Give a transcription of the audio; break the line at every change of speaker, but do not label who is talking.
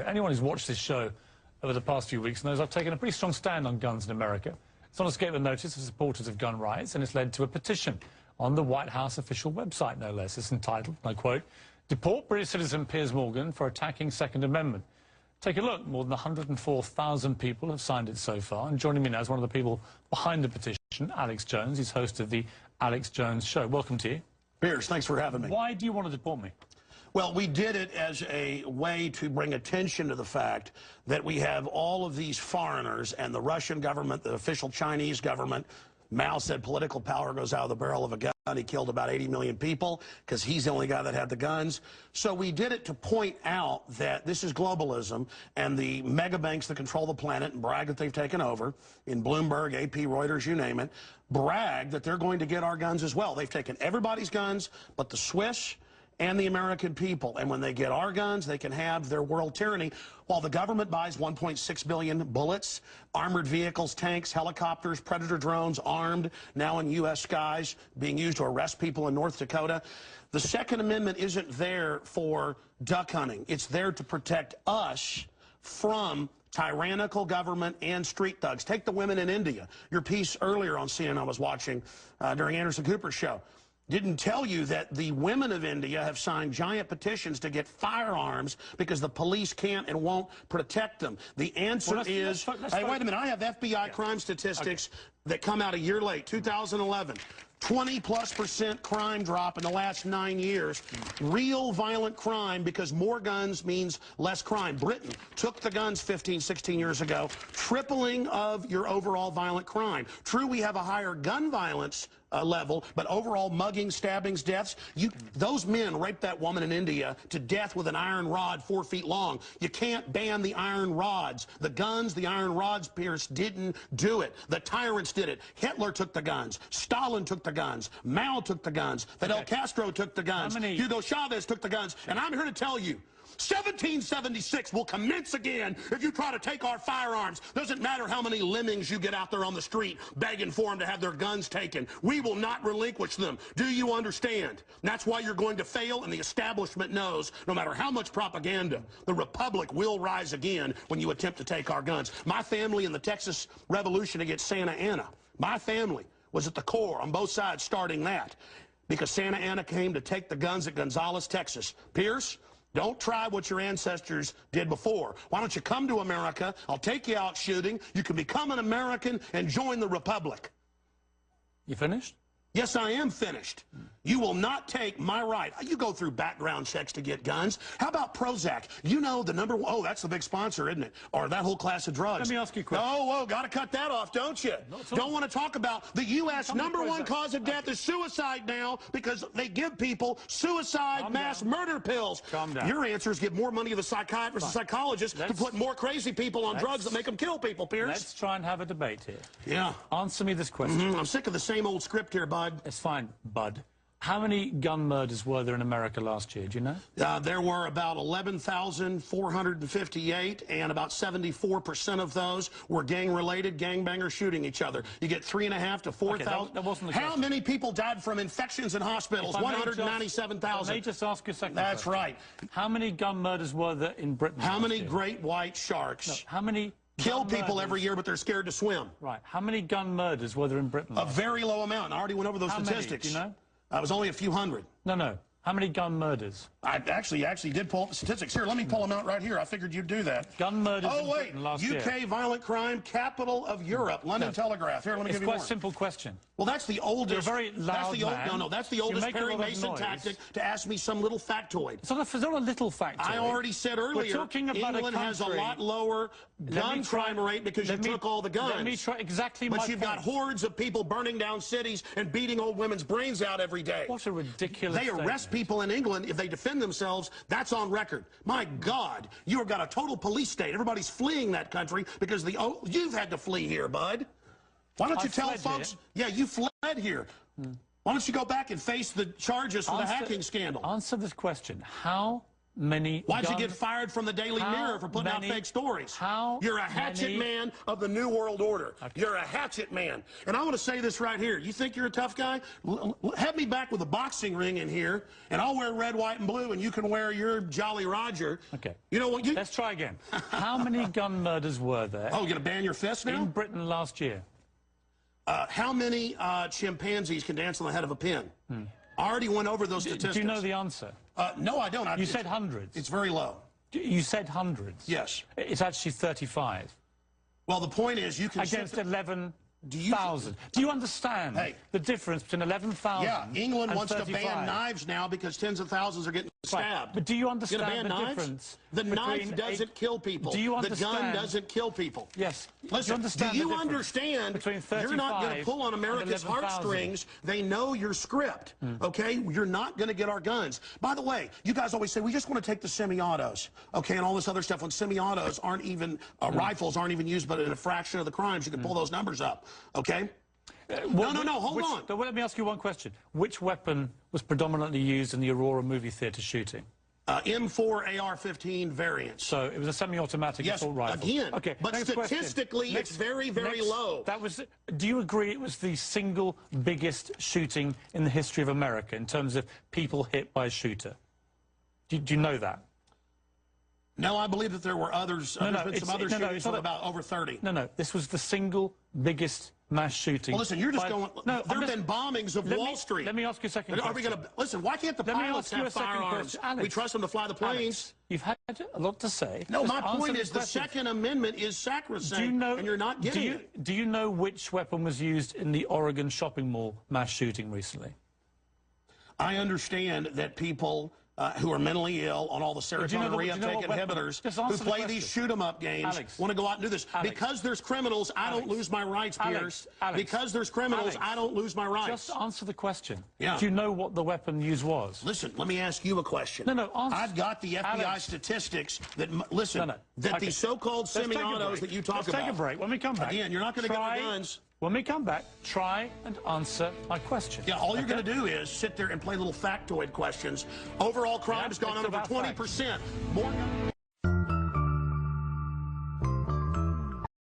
Morgan. Anyone who's watched this show over the past few weeks knows I've taken a pretty strong stand on guns in America. It's not escaped the notice of supporters of gun rights, and it's led to a petition on the White House official website, no less. It's entitled, and I quote, "Deport British citizen Piers Morgan for attacking Second Amendment." Take a look. More than 104,000 people have signed it so far. And joining me now is one of the people behind the petition, Alex Jones. He's host of the Alex Jones Show. Welcome to you.
Piers, thanks for having me.
Why do you want to deport me?
Well, we did it as a way to bring attention to the fact that we have all of these foreigners and the Russian government, the official Chinese government. Mao said political power goes out of the barrel of a gun. He killed about 80 million people because he's the only guy that had the guns. So we did it to point out that this is globalism, and the mega banks that control the planet and brag that they've taken over, in Bloomberg, AP, Reuters, you name it, brag that they're going to get our guns as well. They've taken everybody's guns but the Swiss and the American people. And when they get our guns, they can have their world tyranny while the government buys 1.6 billion bullets, armored vehicles, tanks, helicopters, Predator drones, armed, now in U.S. skies, being used to arrest people in North Dakota. The Second Amendment isn't there for duck hunting. It's there to protect us from tyrannical government and street thugs. Take the women in India. Your piece earlier on CNN I was watching during Anderson Cooper's show didn't tell you that the women of India have signed giant petitions to get firearms because the police can't and won't protect them. The answer is, hey, wait a minute, I have FBI crime statistics that come out a year late, 2011. 20+% crime drop in the last 9 years. Real violent crime, because more guns means less crime. Britain took the guns 15, 16 years ago, tripling of your overall violent crime. True, we have a higher gun violence level, but overall muggings, stabbings, deaths, those men raped that woman in India to death with an iron rod 4 feet long. You can't ban the iron rods. The guns, the iron rods, Pierce, didn't do it. The tyrants did it. Hitler took the guns. Stalin took the guns. Mao took the guns. Fidel Castro took the guns. Hugo Chavez took the guns. And I'm here to tell you, 1776 will commence again if you try to take our firearms. Doesn't matter how many lemmings you get out there on the street begging for them to have their guns taken. We will not relinquish them. Do you understand? And that's why you're going to fail, and the establishment knows no matter how much propaganda, the Republic will rise again when you attempt to take our guns. My family in the Texas Revolution against Santa Anna, my family was at the core on both sides starting that because Santa Anna came to take the guns at Gonzales, Texas. Pierce, don't try what your ancestors did before. Why don't you come to America? I'll take you out shooting. You can become an American and join the Republic.
You finished?
Yes, I am finished. You will not take my right. You go through background checks to get guns. How about Prozac? You know the number one, oh, that's the big sponsor, isn't it? Or that whole class of drugs.
Let me ask you a question.
Oh, got to cut that off, don't you? Don't want to talk about the U.S. number one cause of death is suicide now because they give people suicide mass murder pills.
Calm down.
Your answer is give more money to the psychiatrists and psychologists to put more crazy people on drugs that make them kill people, Pierce.
Let's try and have a debate here.
Yeah.
Answer me this question.
I'm sick of the same old script here, bud.
It's fine, bud. How many gun murders were there in America last year? Do you know?
There were about 11,458, and about 74% of those were gang-related, gangbangers shooting each other. You get 3,500 to 4,000.
That wasn't the question.
How many people died from infections in hospitals? 197,000.
Let me just ask you a second.
That's right.
How many gun murders were there in Britain?
How many great white sharks
how many
kill people every year, but they're scared to swim?
Right. How many gun murders were there in Britain?
A very low amount. I already went over those statistics.
Many? Do you know?
It was only a few hundred.
No. How many gun murders?
I actually did pull up the statistics. Here, let me pull them out right here. I figured you'd do that.
Gun murders in Britain last year.
UK violent crime, capital of Europe, London Telegraph. Here, let me give you more.
It's quite a simple question.
Well, that's the oldest.
You're a very loud man.
That's the oldest Perry Mason tactic to ask me some little factoid.
It's not a little factoid.
I already said earlier, England has a lot lower gun crime rate because you took all the guns.
Let me try exactly my point.
But you've got hordes of people burning down cities and beating old women's brains out every day.
What a ridiculous
They arrest people in England if they defend themselves. That's on record. My God, you've got a total police state. Everybody's fleeing that country because you've had to flee here, bud. Why don't you tell folks? Yeah, you fled here. Why don't you go back and face the charges for the hacking scandal?
Answer this question. How many
Why'd you get fired from the Daily Mirror for putting out fake stories? You're a hatchet man of the New World Order. Okay. You're a hatchet man. And I want to say this right here. You think you're a tough guy? Have me back with a boxing ring in here, and I'll wear red, white, and blue, and you can wear your Jolly Roger.
Okay.
You know what?
Let's try again. How many gun murders were there?
Oh, you're going to ban your fist now?
In Britain last year.
How many chimpanzees can dance on the head of a pin? I already went over those statistics.
Do you know the answer?
No, I don't.
You said hundreds.
It's very low.
You said hundreds.
Yes.
It's actually 35.
Well, the point is you can...
Against 11,000. Do you understand the difference between 11,000
Yeah, England wants
35?
to ban knives now because tens of thousands are getting stabbed.
Right. But do you understand the
knives?
difference?
The knife doesn't kill people.
Do you understand?
The gun doesn't kill people.
Yes.
Listen, do you understand you're not going to pull on America's heartstrings? They know your script, okay? You're not going to get our guns. By the way, you guys always say, we just want to take the semi-autos, okay, and all this other stuff. When semi-autos aren't even, rifles aren't even used, but in a fraction of the crimes, you can pull those numbers up, okay? No, hold on.
Well, let me ask you one question. Which weapon was predominantly used in the Aurora movie theater shooting?
M4 AR-15 variants.
So it was a semi-automatic assault rifle.
Again,
okay,
but statistically it's very, very low.
Do you agree it was the single biggest shooting in the history of America in terms of people hit by a shooter? Do you know that?
No, I believe that there were others. There's been some other shootings with about over 30.
No, this was the single biggest mass shooting.
Well, listen, you're just going... No, there have been bombings of Wall Street.
Let me ask you a second question.
Are we going to... Listen, why can't the pilots have firearms? We trust them to fly the planes.
Alex, you've had a lot to say.
No, my point is the Second Amendment is sacrosanct, and you're not getting it.
Do you know which weapon was used in the Oregon shopping mall mass shooting recently?
I understand that people... who are mentally ill on all the serotonin reuptake inhibitors, who play these shoot-em-up games, want to go out and do this. Because there's criminals, I don't lose my rights, Piers. Because there's criminals, I don't lose my rights.
Just answer the question.
Yeah.
Do you know what the weapon used was?
Listen, let me ask you a question.
No, answer.
I've got the FBI statistics that, listen, that these so-called semi-autos that you talk about.
Let's take a break. When we come back.
Again, you're not going to get our guns.
When we come back, try and answer my question.
Yeah, all you're going to do is sit there and play little factoid questions. Overall crime has gone up over 20%. More